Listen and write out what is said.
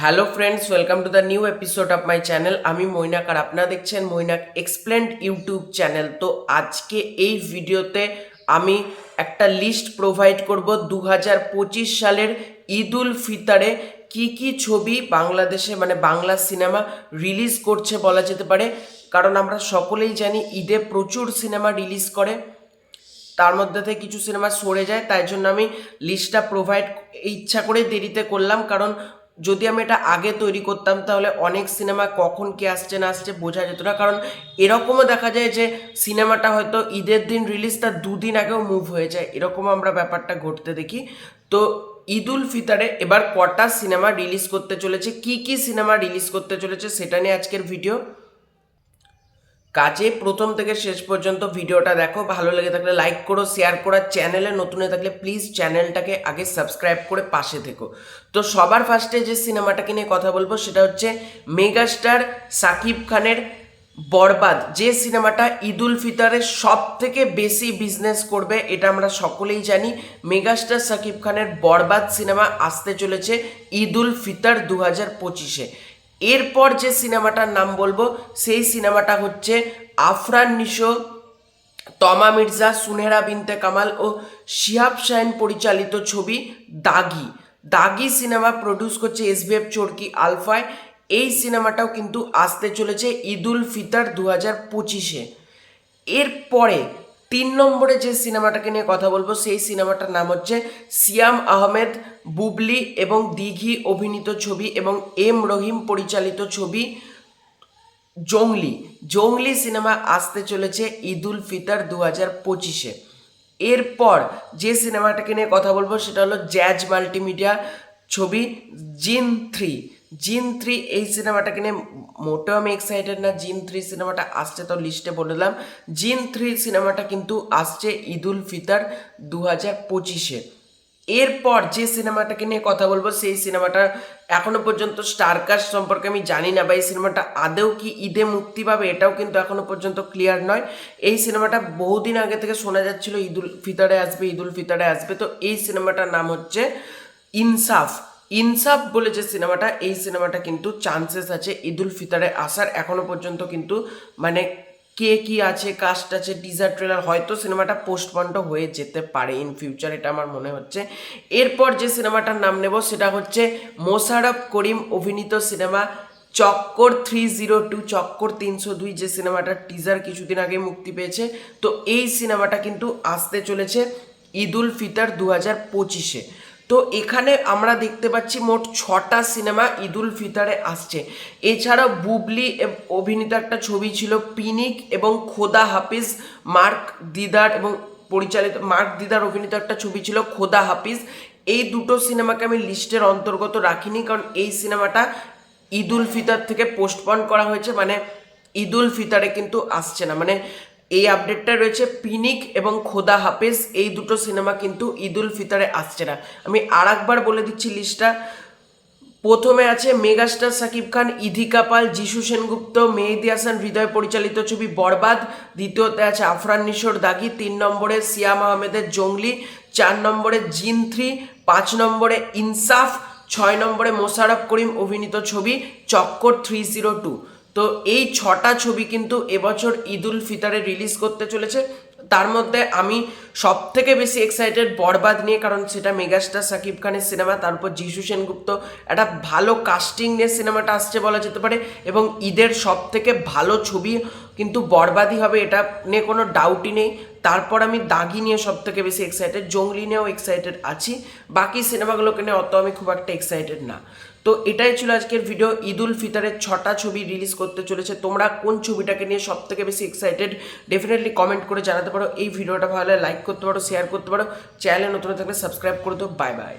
Hello friends, welcome to the new episode of my channel. আমি মৈনাক আর আপনারা দেখছেন Mainak explained YouTube channel. তো আজকে এই ভিডিওতে আমি একটা লিস্ট প্রোভাইড করব 2025 সালের ঈদ উল ফিতরে কি কি ছবি বাংলাদেশে মানে বাংলা সিনেমা রিলিজ করছে বলা যেতে পারে। কারণ আমরা সকলেই জানি ঈদে প্রচুর সিনেমা রিলিজ করে, তার মধ্যে থেকে কিছু সিনেমা সরে যায়, তাই জন্য আমি লিস্টটা প্রোভাইড ইচ্ছা করে দেরিতে করলাম। কারণ যদি আমি এটা আগে তৈরি করতাম তাহলে অনেক সিনেমা কখন কে আসছে না আসছে বোঝা যেত না। কারণ এরকমও দেখা যায় যে সিনেমাটা হয়তো ঈদের দিন রিলিজ, তার দুদিন আগেও মুভ হয়ে যায়, এরকমও আমরা ব্যাপারটা ঘটতে দেখি। তো ঈদ উল ফিতরে এবার কটা সিনেমা রিলিজ করতে চলেছে, কি কি সিনেমা রিলিজ করতে চলেছে সেটা নিয়ে আজকের ভিডিও। কাজে প্রথম থেকে শেষ পর্যন্ত ভিডিওটা দেখো, ভালো লেগে থাকলে লাইক করো, শেয়ার করো, চ্যানেলে নতুন হয়ে থাকলে প্লিজ চ্যানেলটাকে আগে সাবস্ক্রাইব করে পাশে থেকো। তো সবার ফার্স্টে যে সিনেমাটাকে নিয়ে কথা বলবো সেটা হচ্ছে মেগাস্টার সাকিব খানের বরবাদ, যে সিনেমাটা ঈদ উল ফিতরে সব থেকে বেশি বিজনেস করবে এটা আমরা সকলেই জানি। মেগাস্টার সাকিব খানের বরবাদ সিনেমা আসতে চলেছে ঈদ উল ফিতর 2025-এ। এরপর যে সিনেমাটার নাম বলবো সেই সিনেমাটা হচ্ছে আফরান নিশো, তমা মির্জা, সুনেহরা বিনতে কামাল ও শিহাব শাহিন পরিচালিত ছবি দাগি। দাগি সিনেমা প্রডিউস করছে SBF চরকি আলফায়। এই সিনেমাটাও কিন্তু আসতে চলেছে ঈদ উল ফিতর 2025-এ। এরপরে 3 নম্বরে যে সিনেমাটাকে নিয়ে কথা বলবো সেই সিনেমাটার নাম হচ্ছে সিয়াম আহমেদ, বুবলি এবং দিঘি অভিনীত ছবি এবং এম রহিম পরিচালিত ছবি জঙ্গলি। জঙ্গলি সিনেমা আসতে চলেছে ঈদ উল ফিতর 2025-এ। এরপর যে সিনেমাটাকে নিয়ে কথা বলবো সেটা হলো জ্যাজ মাল্টিমিডিয়া ছবি জিন 3। জিন 3 এই সিনেমাটাকে নিয়ে মোটেও আমি এক্সাইটেড না। জিন 3 সিনেমাটা আসছে তো লিস্টে বলে দিলাম। জিন 3 সিনেমাটা কিন্তু আসছে ঈদ উল ফিতর 2025-এ। এরপর যে সিনেমাটাকে নিয়ে কথা বলবো সেই সিনেমাটা এখনো পর্যন্ত স্টারকাস্ট সম্পর্কে আমি জানি না, বা এই সিনেমাটা আদেও কি ঈদে মুক্তি পাবে এটাও কিন্তু এখনো পর্যন্ত ক্লিয়ার নয়। এই সিনেমাটা বহুদিন আগে থেকে শোনা যাচ্ছিল ঈদ উল ফিতরে আসবে, ঈদ উল ফিতরে আসবে। তো এই সিনেমাটার নাম হচ্ছে ইনসাফ। ইনসাফ বলে যে সিনেমাটা, এই সিনেমাটা কিন্তু চান্সেস আছে ঈদ উল ফিতরে আসার। এখনো পর্যন্ত কিন্তু মানে কে কি আছে, কাস্ট আছে, টিজার ট্রেলার, হয়তো সিনেমাটা পোস্টপন্ড হয়ে যেতে পারে ইন ফিউচার, এটা আমার মনে হচ্ছে। এরপর যে সিনেমাটার নাম নেব সেটা হচ্ছে মোশাররফ করিম অভিনীত সিনেমা চক্কর 302, চক্কর 302, যে সিনেমাটার টিজার কিছুদিন আগে মুক্তি পেয়েছে। তো এই সিনেমাটা কিন্তু আসতে চলেছে ঈদ উল ফিতর 2025-এ। তো এখানে আমরা দেখতে পাচ্ছি মোট 6টা সিনেমা ঈদ উল ফিতরে আসছে। এছাড়াও বুবলি অভিনীত একটা ছবি ছিল পিনিক এবং খোদা হাফিজ, মার্ক দিদার এবং পরিচালিত, মার্ক দিদার অভিনীত একটা ছবি ছিল খোদা হাফিজ। এই দুটো সিনেমাকে আমি লিস্টের অন্তর্গত রাখিনি, কারণ এই সিনেমাটা ঈদ উল ফিতর থেকে পোস্টপন করা হয়েছে, মানে ঈদ উল ফিতরে কিন্তু আসছে না। মানে এই আপডেটটা রয়েছে পিনিক এবং খোদা হাফেজ, এই দুটো সিনেমা কিন্তু ঈদ উল ফিতরে আসছে না। আমি আর একবার বলে দিচ্ছি লিস্টটা। প্রথমে আছে মেগাস্টার সাকিব খান, ইধিকা পাল, যিশু সেনগুপ্ত, মেহেদী হাসান হৃদয় পরিচালিত ছবি বরবাদ। দ্বিতীয়তে আছে আফরান নিশোর দাগি। 3 নম্বরে সিয়াম আহমেদের জঙ্গলি। 4 নম্বরে জিন 3। 5 নম্বরে ইনসাফ। 6 নম্বরে মোশাররফ করিম অভিনীত ছবি চক্কর 302। তো এই 6টা ছবি কিন্তু এবছর ঈদ উল ফিতরে রিলিজ করতে চলেছে। তার মধ্যে আমি সব থেকে বেশি এক্সাইটেড বরবাদ নিয়ে, কারণ সেটা মেগাস্টার সাকিব খানের সিনেমা, তার উপর যিশু সেনগুপ্ত, একটা ভালো কাস্টিং নিয়ে সিনেমাটা আসছে বলা যেতে পারে। এবং ঈদের সব থেকে ভালো ছবি কিন্তু বরবাদই হবে, এটা নিয়ে কোনো ডাউটই নেই। তারপর আমি দাগি নিয়ে সব থেকে বেশি এক্সাইটেড, জঙ্গলি নিয়েও এক্সাইটেড আছি, বাকি সিনেমাগুলোকে নিয়ে অত আমি খুব একটা এক্সাইটেড না। তো এটাই ছিল আজকের ভিডিও। ঈদ উল ফিতরের 6টা ছবি রিলিজ করতে চলেছে। তোমরা কোন ছবিটাকে নিয়ে সব থেকে বেশি এক্সাইটেড ডেফিনেটলি কমেন্ট করে জানাতে পারো। এই ভিডিওটা ভালো লাগলে লাইক করতে পারো, শেয়ার করতে পারো, চ্যানেলে নতুন থাকলে সাবস্ক্রাইব করে দাও। Bye bye.